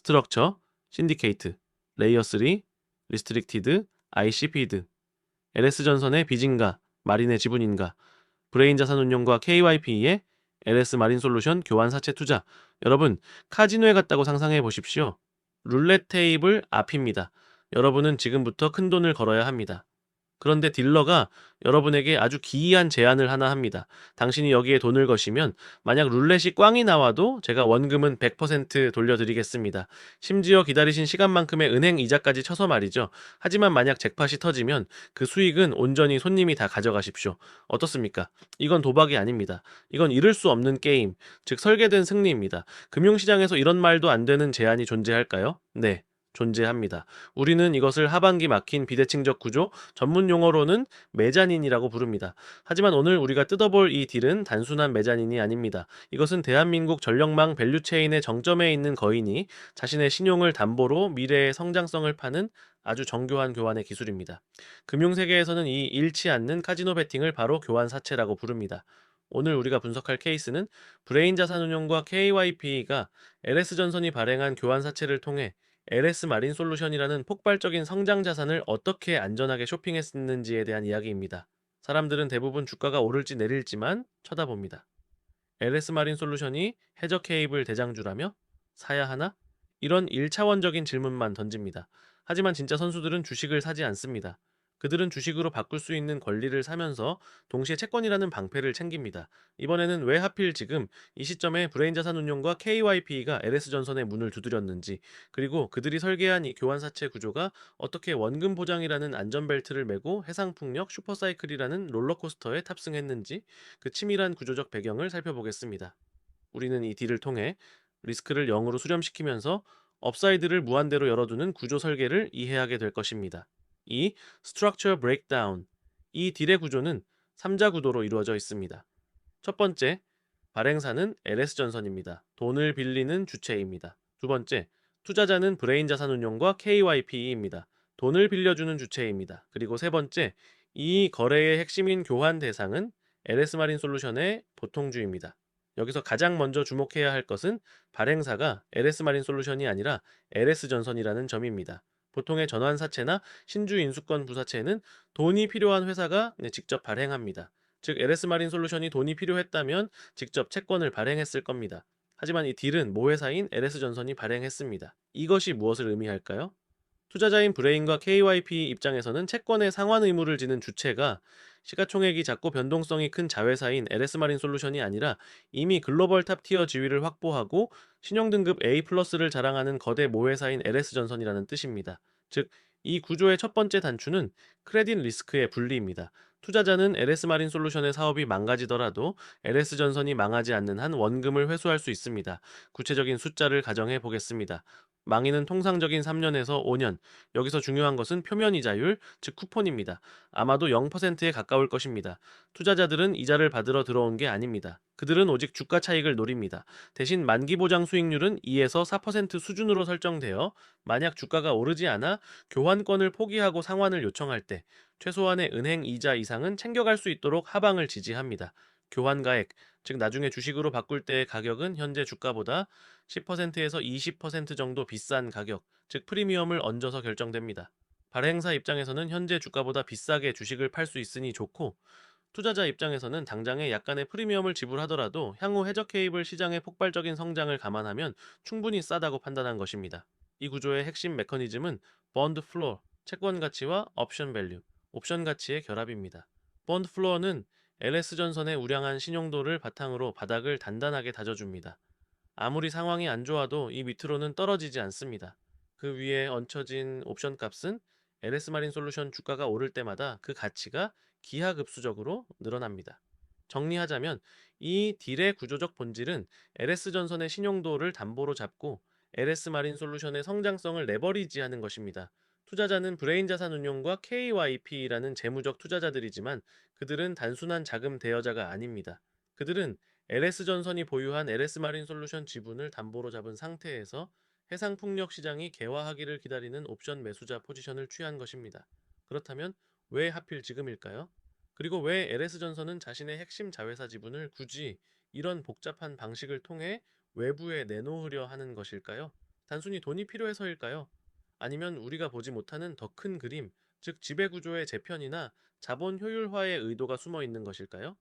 스트럭처, 신디케이트, 레이어 3, 리스트릭티드, IC피드, LS전선의 비진가, 마린의 지분인가, 브레인 자산운용과 KYP의 LS 마린솔루션 교환사채 투자. 여러분, 카지노에 갔다고 상상해 보십시오. 룰렛 테이블 앞입니다. 여러분은 지금부터 큰돈을 걸어야 합니다. 그런데 딜러가 여러분에게 아주 기이한 제안을 하나 합니다. 당신이 여기에 돈을 거시면 만약 룰렛이 꽝이 나와도 제가 원금은 100% 돌려드리겠습니다. 심지어 기다리신 시간만큼의 은행 이자까지 쳐서 말이죠. 하지만 만약 잭팟이 터지면 그 수익은 온전히 손님이 다 가져가십시오. 어떻습니까? 이건 도박이 아닙니다. 이건 잃을 수 없는 게임, 즉 설계된 승리입니다. 금융시장에서 이런 말도 안 되는 제안이 존재할까요? 네. 존재합니다. 우리는 이것을 하반기 막힌 비대칭적 구조, 전문 용어로는 메자닌이라고 부릅니다. 하지만 오늘 우리가 뜯어볼 이 딜은 단순한 메자닌이 아닙니다. 이것은 대한민국 전력망 밸류체인의 정점에 있는 거인이 자신의 신용을 담보로 미래의 성장성을 파는 아주 정교한 교환의 기술입니다. 금융세계에서는 이 잃지 않는 카지노 베팅을 바로 교환 사채라고 부릅니다. 오늘 우리가 분석할 케이스는 브레인 자산운용과 KYP가 LS전선이 발행한 교환 사채를 통해 LS 마린 솔루션이라는 폭발적인 성장 자산을 어떻게 안전하게 쇼핑했는지에 대한 이야기입니다. 사람들은 대부분 주가가 오를지 내릴지만 쳐다봅니다. LS 마린 솔루션이 해저 케이블 대장주라며? 사야 하나? 이런 1차원적인 질문만 던집니다. 하지만 진짜 선수들은 주식을 사지 않습니다. 그들은 주식으로 바꿀 수 있는 권리를 사면서 동시에 채권이라는 방패를 챙깁니다. 이번에는 왜 하필 지금 이 시점에 브레인 자산운용과 KYP가 LS전선의 문을 두드렸는지, 그리고 그들이 설계한 이 교환사채 구조가 어떻게 원금 보장이라는 안전벨트를 메고 해상풍력 슈퍼사이클이라는 롤러코스터에 탑승했는지, 그 치밀한 구조적 배경을 살펴보겠습니다. 우리는 이 딜을 통해 리스크를 0으로 수렴시키면서 업사이드를 무한대로 열어두는 구조 설계를 이해하게 될 것입니다. 이 Structure Breakdown, 이 딜의 구조는 3자 구도로 이루어져 있습니다. 첫 번째, 발행사는 LS전선입니다. 돈을 빌리는 주체입니다. 두 번째, 투자자는 브레인 자산운용과 KYPE입니다. 돈을 빌려주는 주체입니다. 그리고 세 번째, 이 거래의 핵심인 교환 대상은 LS마린 솔루션의 보통주입니다. 여기서 가장 먼저 주목해야 할 것은 발행사가 LS마린 솔루션이 아니라 LS전선이라는 점입니다. 보통의 전환사채나 신주인수권 부사채는 돈이 필요한 회사가 직접 발행합니다. 즉 LS마린 솔루션이 돈이 필요했다면 직접 채권을 발행했을 겁니다. 하지만 이 딜은 모회사인 LS전선이 발행했습니다. 이것이 무엇을 의미할까요? 투자자인 브레인과 KYP 입장에서는 채권의 상환 의무를 지는 주체가 시가총액이 작고 변동성이 큰 자회사인 LS마린 솔루션이 아니라 이미 글로벌 탑티어 지위를 확보하고 신용등급 A+를 자랑하는 거대 모회사인 LS전선이라는 뜻입니다. 즉, 이 구조의 첫 번째 단추는 크레딧 리스크의 분리입니다. 투자자는 LS마린 솔루션의 사업이 망가지더라도 LS전선이 망하지 않는 한 원금을 회수할 수 있습니다. 구체적인 숫자를 가정해 보겠습니다. 망인은 통상적인 3년에서 5년, 여기서 중요한 것은 표면 이자율, 즉 쿠폰입니다. 아마도 0%에 가까울 것입니다. 투자자들은 이자를 받으러 들어온 게 아닙니다. 그들은 오직 주가 차익을 노립니다. 대신 만기 보장 수익률은 2에서 4% 수준으로 설정되어 만약 주가가 오르지 않아 교환권을 포기하고 상환을 요청할 때 최소한의 은행 이자 이상은 챙겨갈 수 있도록 하방을 지지합니다. 교환가액, 즉 나중에 주식으로 바꿀 때의 가격은 현재 주가보다 10%에서 20% 정도 비싼 가격, 즉 프리미엄을 얹어서 결정됩니다. 발행사 입장에서는 현재 주가보다 비싸게 주식을 팔 수 있으니 좋고, 투자자 입장에서는 당장에 약간의 프리미엄을 지불하더라도 향후 해저 케이블 시장의 폭발적인 성장을 감안하면 충분히 싸다고 판단한 것입니다. 이 구조의 핵심 메커니즘은 번드 플로어, 채권 가치와 옵션 밸류, 옵션 가치의 결합입니다. 번드 플로어는 LS전선의 우량한 신용도를 바탕으로 바닥을 단단하게 다져줍니다. 아무리 상황이 안 좋아도 이 밑으로는 떨어지지 않습니다. 그 위에 얹혀진 옵션 값은 LS마린 솔루션 주가가 오를 때마다 그 가치가 기하급수적으로 늘어납니다. 정리하자면 이 딜의 구조적 본질은 LS전선의 신용도를 담보로 잡고 LS마린 솔루션의 성장성을 레버리지하는 것입니다. 투자자는 브레인 자산운용과 KYP라는 재무적 투자자들이지만 그들은 단순한 자금 대여자가 아닙니다. 그들은 LS전선이 보유한 LS마린 솔루션 지분을 담보로 잡은 상태에서 해상풍력 시장이 개화하기를 기다리는 옵션 매수자 포지션을 취한 것입니다. 그렇다면 왜 하필 지금일까요? 그리고 왜 LS전선은 자신의 핵심 자회사 지분을 굳이 이런 복잡한 방식을 통해 외부에 내놓으려 하는 것일까요? 단순히 돈이 필요해서일까요? 아니면 우리가 보지 못하는 더 큰 그림, 즉 지배구조의 재편이나 자본 효율화의 의도가 숨어 있는 것일까요?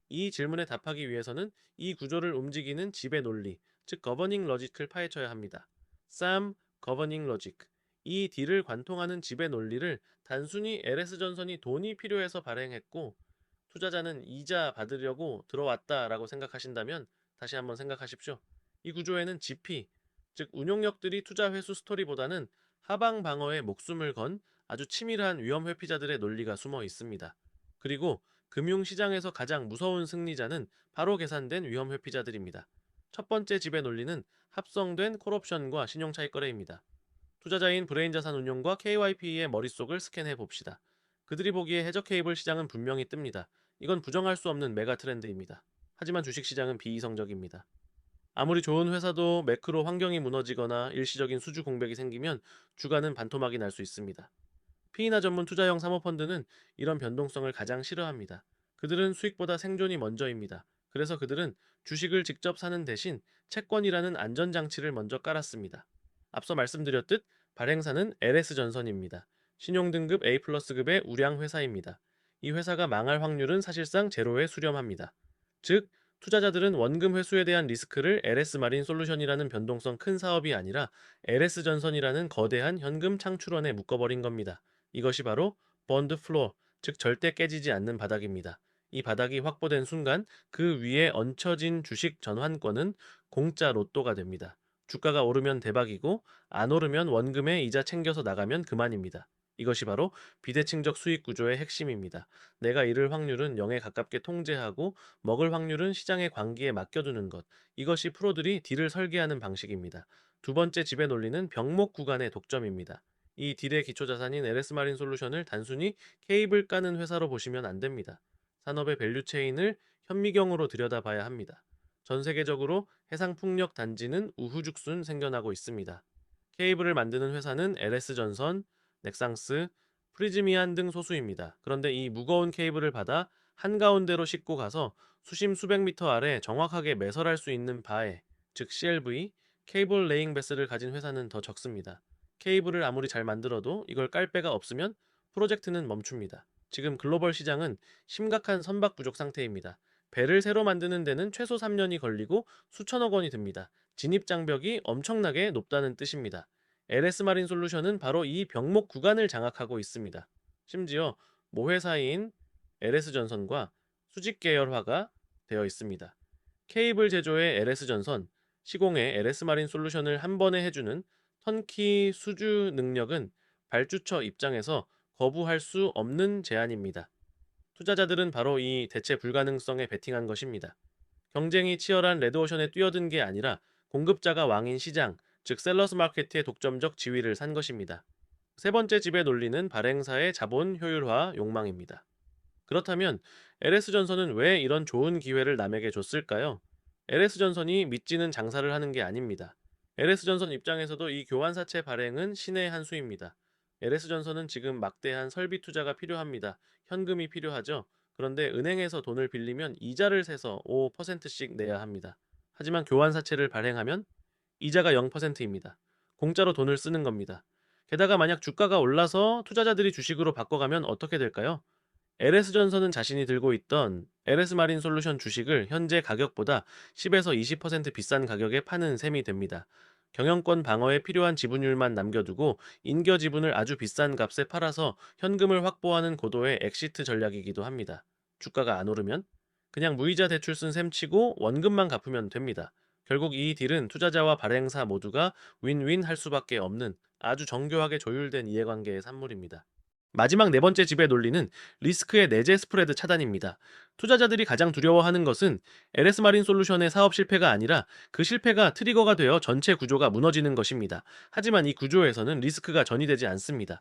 이 질문에 답하기 위해서는 이 구조를 움직이는 지배 논리, 즉 거버닝 러직을 파헤쳐야 합니다. 쌈 거버닝 러직. 이 D를 관통하는 지배 논리를 단순히 LS 전선이 돈이 필요해서 발행했고 투자자는 이자 받으려고 들어왔다라고 생각하신다면 다시 한번 생각하십시오. 이 구조에는 GP, 즉 운용력들이 투자 회수 스토리보다는 하방 방어에 목숨을 건 아주 치밀한 위험 회피자들의 논리가 숨어 있습니다. 그리고 금융시장에서 가장 무서운 승리자는 바로 계산된 위험 회피자들입니다. 첫 번째 지배 논리는 합성된 콜옵션과 신용차익 거래입니다. 투자자인 브레인자산운용과 KYP의 머릿속을 스캔해 봅시다. 그들이 보기에 해저 케이블 시장은 분명히 뜹니다. 이건 부정할 수 없는 메가 트렌드입니다. 하지만 주식시장은 비이성적입니다. 아무리 좋은 회사도 매크로 환경이 무너지거나 일시적인 수주 공백이 생기면 주가는 반토막이 날 수 있습니다. 피이나 전문 투자형 사모펀드는 이런 변동성을 가장 싫어합니다. 그들은 수익보다 생존이 먼저입니다. 그래서 그들은 주식을 직접 사는 대신 채권이라는 안전장치를 먼저 깔았습니다. 앞서 말씀드렸듯 발행사는 LS전선입니다. 신용등급 A+급의 우량 회사입니다. 이 회사가 망할 확률은 사실상 제로에 수렴합니다. 즉, 투자자들은 원금 회수에 대한 리스크를 LS마린 솔루션이라는 변동성 큰 사업이 아니라 LS전선이라는 거대한 현금 창출원에 묶어버린 겁니다. 이것이 바로 번드 플로어, 즉 절대 깨지지 않는 바닥입니다. 이 바닥이 확보된 순간 그 위에 얹혀진 주식 전환권은 공짜 로또가 됩니다. 주가가 오르면 대박이고 안 오르면 원금에 이자 챙겨서 나가면 그만입니다. 이것이 바로 비대칭적 수익 구조의 핵심입니다. 내가 잃을 확률은 0에 가깝게 통제하고 먹을 확률은 시장의 관기에 맡겨두는 것. 이것이 프로들이 딜을 설계하는 방식입니다. 두 번째 지배 논리는 병목 구간의 독점입니다. 이 딜의 기초자산인 LS마린 솔루션을 단순히 케이블 까는 회사로 보시면 안 됩니다. 산업의 밸류체인을 현미경으로 들여다봐야 합니다. 전 세계적으로 해상풍력 단지는 우후죽순 생겨나고 있습니다. 케이블을 만드는 회사는 LS전선, 넥상스, 프리즈미안 등 소수입니다. 그런데 이 무거운 케이블을 받아 한가운데로 싣고 가서 수심 수백 미터 아래 정확하게 매설할 수 있는 바에, 즉 CLV, 케이블 레잉 베스를 가진 회사는 더 적습니다. 케이블을 아무리 잘 만들어도 이걸 깔 배가 없으면 프로젝트는 멈춥니다. 지금 글로벌 시장은 심각한 선박 부족 상태입니다. 배를 새로 만드는 데는 최소 3년이 걸리고 수천억 원이 듭니다. 진입 장벽이 엄청나게 높다는 뜻입니다. LS마린 솔루션은 바로 이 병목 구간을 장악하고 있습니다. 심지어 모회사인 LS전선과 수직 계열화가 되어 있습니다. 케이블 제조의 LS전선, 시공의 LS마린 솔루션을 한 번에 해주는 턴키 수주 능력은 발주처 입장에서 거부할 수 없는 제안입니다. 투자자들은 바로 이 대체 불가능성에 베팅한 것입니다. 경쟁이 치열한 레드오션에 뛰어든 게 아니라 공급자가 왕인 시장, 즉 셀러스 마켓의 독점적 지위를 산 것입니다. 세 번째 지배 논리는 발행사의 자본 효율화 욕망입니다. 그렇다면 LS전선은 왜 이런 좋은 기회를 남에게 줬을까요? LS전선이 믿지는 장사를 하는 게 아닙니다. LS전선 입장에서도 이 교환사채 발행은 신의 한 수입니다. LS전선은 지금 막대한 설비 투자가 필요합니다. 현금이 필요하죠. 그런데 은행에서 돈을 빌리면 이자를 세서 5%씩 내야 합니다. 하지만 교환사채를 발행하면 이자가 0%입니다. 공짜로 돈을 쓰는 겁니다. 게다가 만약 주가가 올라서 투자자들이 주식으로 바꿔가면 어떻게 될까요? LS전선은 자신이 들고 있던 LS마린 솔루션 주식을 현재 가격보다 10에서 20% 비싼 가격에 파는 셈이 됩니다. 경영권 방어에 필요한 지분율만 남겨두고 인겨 지분을 아주 비싼 값에 팔아서 현금을 확보하는 고도의 엑시트 전략이기도 합니다. 주가가 안 오르면 그냥 무이자 대출 쓴 셈 치고 원금만 갚으면 됩니다. 결국 이 딜은 투자자와 발행사 모두가 윈윈 할 수밖에 없는 아주 정교하게 조율된 이해관계의 산물입니다. 마지막 네 번째 지배 논리는 리스크의 내재 스프레드 차단입니다. 투자자들이 가장 두려워하는 것은 LS마린 솔루션의 사업 실패가 아니라 그 실패가 트리거가 되어 전체 구조가 무너지는 것입니다. 하지만 이 구조에서는 리스크가 전이되지 않습니다.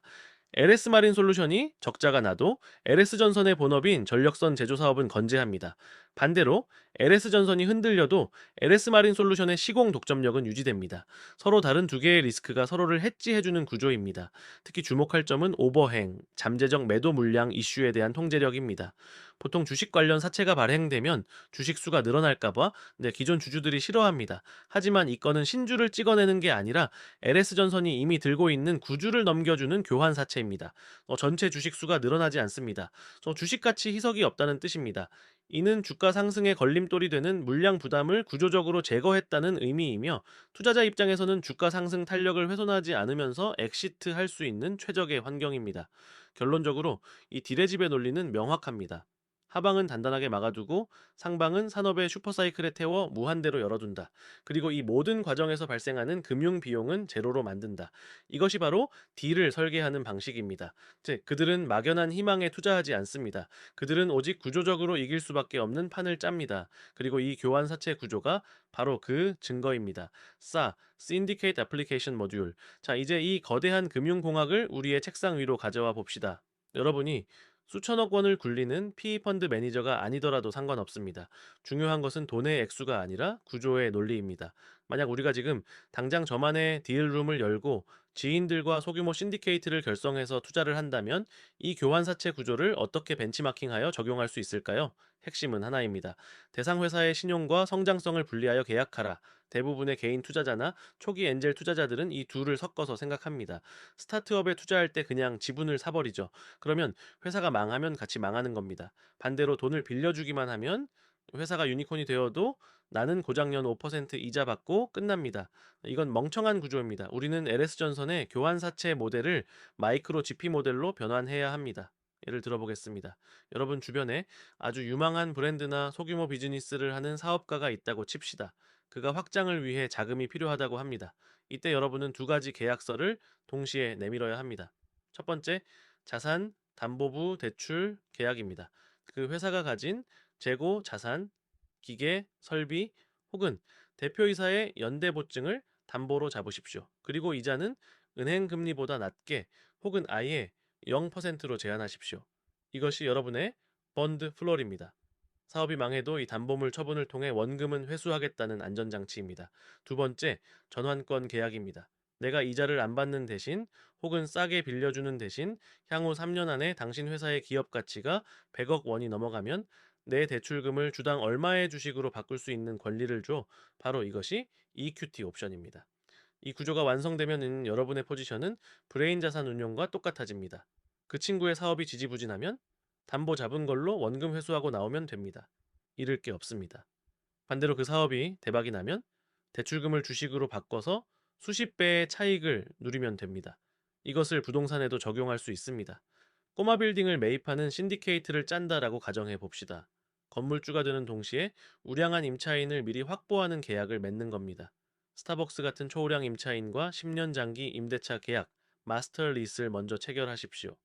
LS마린 솔루션이 적자가 나도 LS전선의 본업인 전력선 제조 사업은 건재합니다. 반대로 LS전선이 흔들려도 LS마린 솔루션의 시공 독점력은 유지됩니다. 서로 다른 두 개의 리스크가 서로를 해지해주는 구조입니다. 특히 주목할 점은 오버행, 잠재적 매도 물량 이슈에 대한 통제력입니다. 보통 주식 관련 사채가 발행되면 주식 수가 늘어날까봐 기존 주주들이 싫어합니다. 하지만 이 건은 신주를 찍어내는 게 아니라 LS전선이 이미 들고 있는 구주를 넘겨주는 교환 사채입니다. 전체 주식 수가 늘어나지 않습니다. 주식 가치 희석이 없다는 뜻입니다. 이는 주가 상승에 걸림돌이 되는 물량 부담을 구조적으로 제거했다는 의미이며, 투자자 입장에서는 주가 상승 탄력을 훼손하지 않으면서 엑시트 할 수 있는 최적의 환경입니다. 결론적으로 이 딜의 집의 논리는 명확합니다. 하방은 단단하게 막아두고 상방은 산업의 슈퍼사이클에 태워 무한대로 열어둔다. 그리고 이 모든 과정에서 발생하는 금융 비용은 제로로 만든다. 이것이 바로 딜을 설계하는 방식입니다. 즉, 그들은 막연한 희망에 투자하지 않습니다. 그들은 오직 구조적으로 이길 수밖에 없는 판을 짭니다. 그리고 이 교환 사채 구조가 바로 그 증거입니다. Syndicate Application Module. 자, 이제 이 거대한 금융공학을 우리의 책상 위로 가져와 봅시다. 여러분이 수천억 원을 굴리는 PE펀드 매니저가 아니더라도 상관없습니다. 중요한 것은 돈의 액수가 아니라 구조의 논리입니다. 만약 우리가 지금 당장 저만의 딜룸을 열고 지인들과 소규모 신디케이트를 결성해서 투자를 한다면 이 교환사채 구조를 어떻게 벤치마킹하여 적용할 수 있을까요? 핵심은 하나입니다. 대상 회사의 신용과 성장성을 분리하여 계약하라. 대부분의 개인 투자자나 초기 엔젤 투자자들은 이 둘을 섞어서 생각합니다. 스타트업에 투자할 때 그냥 지분을 사버리죠. 그러면 회사가 망하면 같이 망하는 겁니다. 반대로 돈을 빌려주기만 하면 회사가 유니콘이 되어도 나는 고작년 5% 이자 받고 끝납니다. 이건 멍청한 구조입니다. 우리는 LS전선의 교환사채 모델을 마이크로 GP 모델로 변환해야 합니다. 예를 들어보겠습니다. 여러분 주변에 아주 유망한 브랜드나 소규모 비즈니스를 하는 사업가가 있다고 칩시다. 그가 확장을 위해 자금이 필요하다고 합니다. 이때 여러분은 두 가지 계약서를 동시에 내밀어야 합니다. 첫 번째, 자산 담보부 대출 계약입니다. 그 회사가 가진 재고 자산, 기계, 설비 혹은 대표이사의 연대 보증을 담보로 잡으십시오. 그리고 이자는 은행 금리보다 낮게 혹은 아예 0%로 제한하십시오. 이것이 여러분의 번드 플로어입니다. 사업이 망해도 이 담보물 처분을 통해 원금은 회수하겠다는 안전장치입니다. 두 번째, 전환권 계약입니다. 내가 이자를 안 받는 대신 혹은 싸게 빌려주는 대신 향후 3년 안에 당신 회사의 기업 가치가 100억 원이 넘어가면 내 대출금을 주당 얼마의 주식으로 바꿀 수 있는 권리를 줘. 바로 이것이 EQT 옵션입니다. 이 구조가 완성되면 여러분의 포지션은 브레인 자산 운용과 똑같아집니다. 그 친구의 사업이 지지부진하면 담보 잡은 걸로 원금 회수하고 나오면 됩니다. 잃을 게 없습니다. 반대로 그 사업이 대박이 나면 대출금을 주식으로 바꿔서 수십 배의 차익을 누리면 됩니다. 이것을 부동산에도 적용할 수 있습니다. 꼬마 빌딩을 매입하는 신디케이트를 짠다라고 가정해 봅시다. 건물주가 되는 동시에 우량한 임차인을 미리 확보하는 계약을 맺는 겁니다. 스타벅스 같은 초우량 임차인과 10년 장기 임대차 계약, 마스터 리스를 먼저 체결하십시오.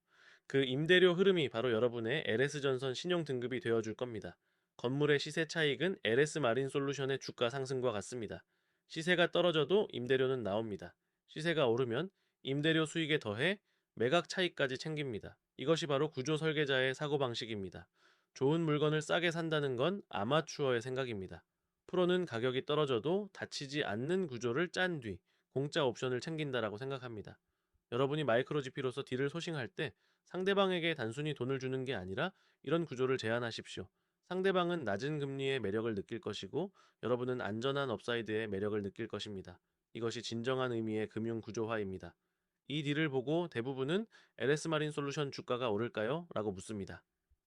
그 임대료 흐름이 바로 여러분의 LS전선 신용 등급이 되어줄 겁니다. 건물의 시세 차익은 LS 마린 솔루션의 주가 상승과 같습니다. 시세가 떨어져도 임대료는 나옵니다. 시세가 오르면 임대료 수익에 더해 매각 차익까지 챙깁니다. 이것이 바로 구조 설계자의 사고방식입니다. 좋은 물건을 싸게 산다는 건 아마추어의 생각입니다. 프로는 가격이 떨어져도 다치지 않는 구조를 짠 뒤 공짜 옵션을 챙긴다라고 생각합니다. 여러분이 마이크로 GP로서 딜을 소싱할 때 상대방에게 단순히 돈을 주는 게 아니라 이런 구조를 제안하십시오. 상대방은 낮은 금리의 매력을 느낄 것이고 여러분은 안전한 업사이드의 매력을 느낄 것입니다. 이것이 진정한 의미의 금융 구조화입니다. 이 딜을 보고 대부분은 LS 마린 솔루션 주가가 오를까요? 라고 묻습니다.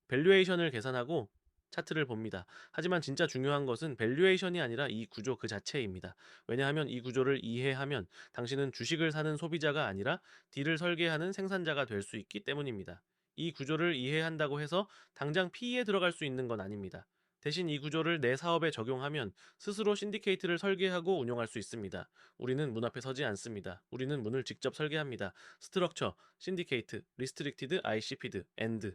밸류에이션을 계산하고 차트를 봅니다. 하지만 진짜 중요한 것은 밸류에이션이 아니라 이 구조 그 자체입니다. 왜냐하면 이 구조를 이해하면 당신은 주식을 사는 소비자가 아니라 딜을 설계하는 생산자가 될 수 있기 때문입니다. 이 구조를 이해한다고 해서 당장 PE에 들어갈 수 있는 건 아닙니다. 대신 이 구조를 내 사업에 적용하면 스스로 신디케이트를 설계하고 운영할 수 있습니다. 우리는 문 앞에 서지 않습니다. 우리는 문을 직접 설계합니다. 스트럭처, 신디케이트, 리스트릭티드, ICP드, 엔드